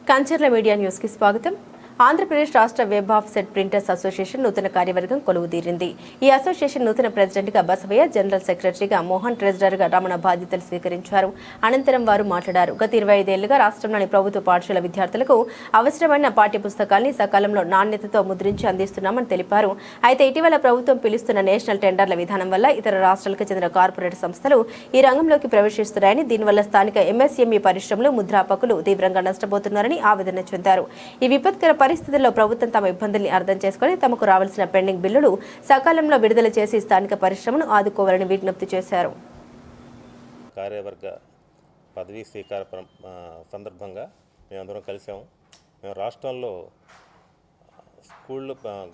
Kancharla media news కి స్వాగతం. ఆంధ్రప్రదేశ్ రాష్ట్ర వెబ్ ఆఫ్సెట్ ప్రింటర్స్ అసోసియేషన్ నూతన కార్యవర్గం కొలువుదీరింది. ఈ అసోసియేషన్ నూతన ప్రెసిడెంట్ గా బసవయ్య, జనరల్ సెక్రటరీగా మోహన్, ట్రెజరర్ గా రమణ బాధ్యతలు స్వీకరించారు. అనంతరం వారు మాట్లాడారు. గత 25 ఏళ్లుగా రాష్ట్రంలోని ప్రభుత్వ పాఠశాల విద్యార్థులకు అవసరమైన పాఠ్యపుస్తకాల్ని సకాలంలో నాణ్యతతో ముద్రించి అందిస్తున్నామని తెలిపారు. అయితే ఇటీవల ప్రభుత్వం పిలుస్తున్న నేషనల్ టెండర్ల విధానం వల్ల ఇతర రాష్ట్రాలకు చెందిన కార్పొరేట్ సంస్థలు ఈ రంగంలోకి ప్రవేశిస్తున్నాయని, దీనివల్ల స్థానిక ఎంఎస్ఎంఈ పరిశ్రమలు, ముద్రాపకులు తీవ్రంగా నష్టపోతున్నారని ఆవేదన చెందారు. ఈ విపత్కర పరిస్థితుల్లో ప్రభుత్వం తమ ఇబ్బందుల్ని అర్థం చేసుకుని తమకు రావాల్సిన పెండింగ్ బిల్లులు సకాలంలో విడుదల చేసి స్థానిక పరిశ్రమను ఆదుకోవాలని విజ్ఞప్తి చేశారు. కార్యవర్గ పదవీ స్వీకార సందర్భంగా మేమందరం కలిసాము. మేము రాష్ట్రంలో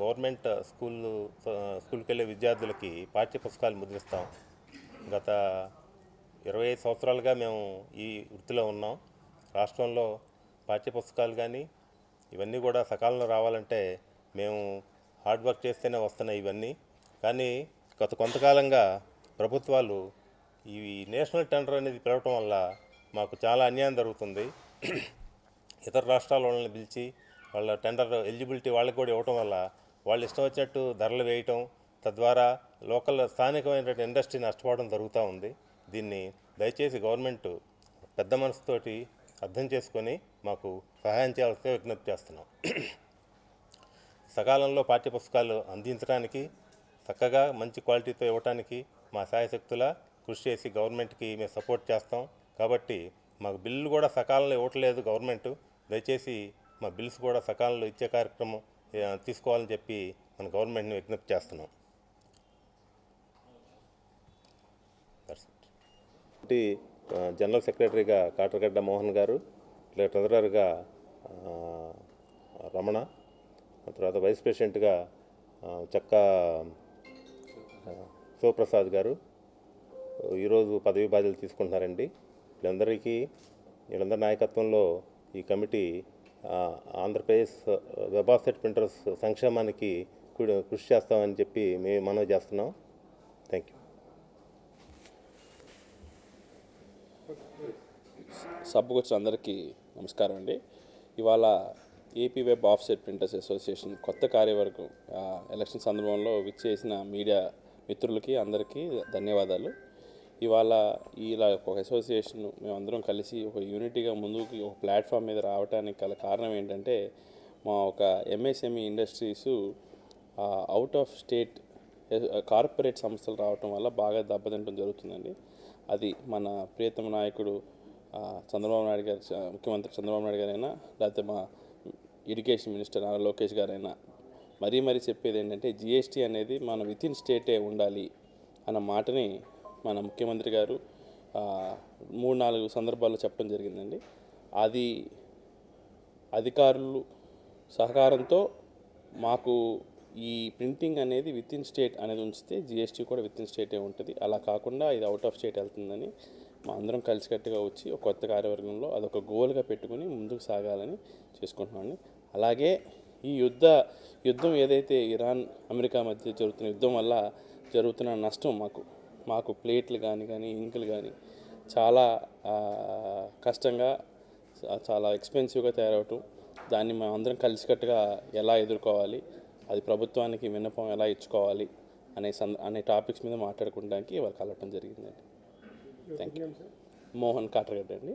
గవర్నమెంట్ స్కూల్కి వెళ్ళే విద్యార్థులకి పాఠ్య పుస్తకాలు ముద్రిస్తాం. గత 25 సంవత్సరాలుగా మేము ఈ వృత్తిలో ఉన్నాం. రాష్ట్రంలో పాఠ్య పుస్తకాలు కానీ ఇవన్నీ కూడా సకాలంలో రావాలంటే మేము హార్డ్ వర్క్ చేస్తేనే వస్తున్నాయి ఇవన్నీ. కానీ గత కొంతకాలంగా ప్రభుత్వాలు ఈ నేషనల్ టెండర్ అనేది పిలవటం వల్ల మాకు చాలా అన్యాయం జరుగుతుంది. ఇతర రాష్ట్రాల వాళ్ళని పిలిచి వాళ్ళ టెండర్ ఎలిజిబిలిటీ వాళ్ళకి కూడా ఇవ్వటం వల్ల వాళ్ళు ఇష్టం వచ్చినట్టు ధరలు వేయటం, తద్వారా స్థానికమైనటువంటి ఇండస్ట్రీ నష్టపోవడం జరుగుతూ ఉంది. దీన్ని దయచేసి గవర్నమెంట్ పెద్ద మనసుతోటి అర్థం చేసుకొని మాకు సహాయం చేయాల్సి విజ్ఞప్తి చేస్తున్నాం. సకాలంలో పాఠ్యపుస్తకాలు అందించడానికి, చక్కగా మంచి క్వాలిటీతో ఇవ్వడానికి మా శాయశక్తులా కృషి చేసి గవర్నమెంట్కి మేము సపోర్ట్ చేస్తాం. కాబట్టి మాకు బిల్లు కూడా సకాలంలో ఇవ్వట్లేదు గవర్నమెంట్. దయచేసి మా బిల్స్ కూడా సకాలంలో ఇచ్చే కార్యక్రమం తీసుకోవాలని చెప్పి మన గవర్నమెంట్ని విజ్ఞప్తి చేస్తున్నాం. జనరల్ సెక్రటరీగా కాటరగడ్డ మోహన్ గారు, ట్రెజరర్గా రమణ, తర్వాత వైస్ ప్రెసిడెంట్గా చక్క శివప్రసాద్ గారు ఈరోజు పదవి బాధ్యతలు తీసుకుంటున్నారండి. వీళ్ళందరి నాయకత్వంలో ఈ committee Andhra Pradesh web offset printers సంక్షేమానికి కృషి చేస్తామని చెప్పి మేము మనవి చేస్తున్నాం. Thank you. సభకు వచ్చిన అందరికీ నమస్కారం అండి. ఇవాళ AP web offset printers association కొత్త కార్యవర్గం ఎలక్షన్ సందర్భంలో విచ్చేసిన మీడియా మిత్రులకి అందరికీ ధన్యవాదాలు. ఇవాళ ఇలా ఒక అసోసియేషన్ మేమందరం కలిసి ఒక యూనిటీగా ముందుకు ఒక ప్లాట్ఫామ్ మీద రావడానికి గల కారణం ఏంటంటే, మా ఒక MSME industries out of state corporate సంస్థలు రావటం వల్ల బాగా దెబ్బతింటం జరుగుతుందండి. అది మన ప్రియతమ నాయకుడు చంద్రబాబు నాయుడు గారు, ముఖ్యమంత్రి చంద్రబాబు నాయుడు గారైనా, లేకపోతే మా ఇరిగేషన్ మినిస్టర్ నారా లోకేష్ గారైనా మరీ చెప్పేది ఏంటంటే, జిఎస్టీ అనేది మన వితిన్ స్టేటే ఉండాలి అన్న మాటని మన ముఖ్యమంత్రి గారు 3-4 సందర్భాల్లో చెప్పడం జరిగిందండి. అది అధికారులు సహకారంతో మాకు ఈ ప్రింటింగ్ అనేది వితిన్ స్టేట్ అనేది ఉంచితే జిఎస్టీ కూడా వితిన్ స్టేటే ఉంటుంది. అలా కాకుండా ఇది అవుట్ ఆఫ్ స్టేట్ వెళ్తుందని మా అందరం కలిసికట్టుగా వచ్చి ఒక కొత్త కార్యవర్గంలో అదొక గోల్గా పెట్టుకుని ముందుకు సాగాలని చేసుకుంటున్నామండి. అలాగే ఈ యుద్ధం ఏదైతే ఇరాన్ అమెరికా మధ్య జరుగుతున్న యుద్ధం వల్ల జరుగుతున్న నష్టం మాకు ప్లేట్లు కానీ ఇంకులు కానీ చాలా కష్టంగా, చాలా ఎక్స్పెన్సివ్గా తయారవటం, దాన్ని మేము అందరం కలిసికట్టుగా ఎలా ఎదుర్కోవాలి, అది ప్రభుత్వానికి విన్నపం ఎలా ఇచ్చుకోవాలి అనే టాపిక్స్ మీద మాట్లాడుకోవడానికి వాళ్ళు కలవటం జరిగిందండి. Thank you. మోహన్ కాటరగడ్డ అండి.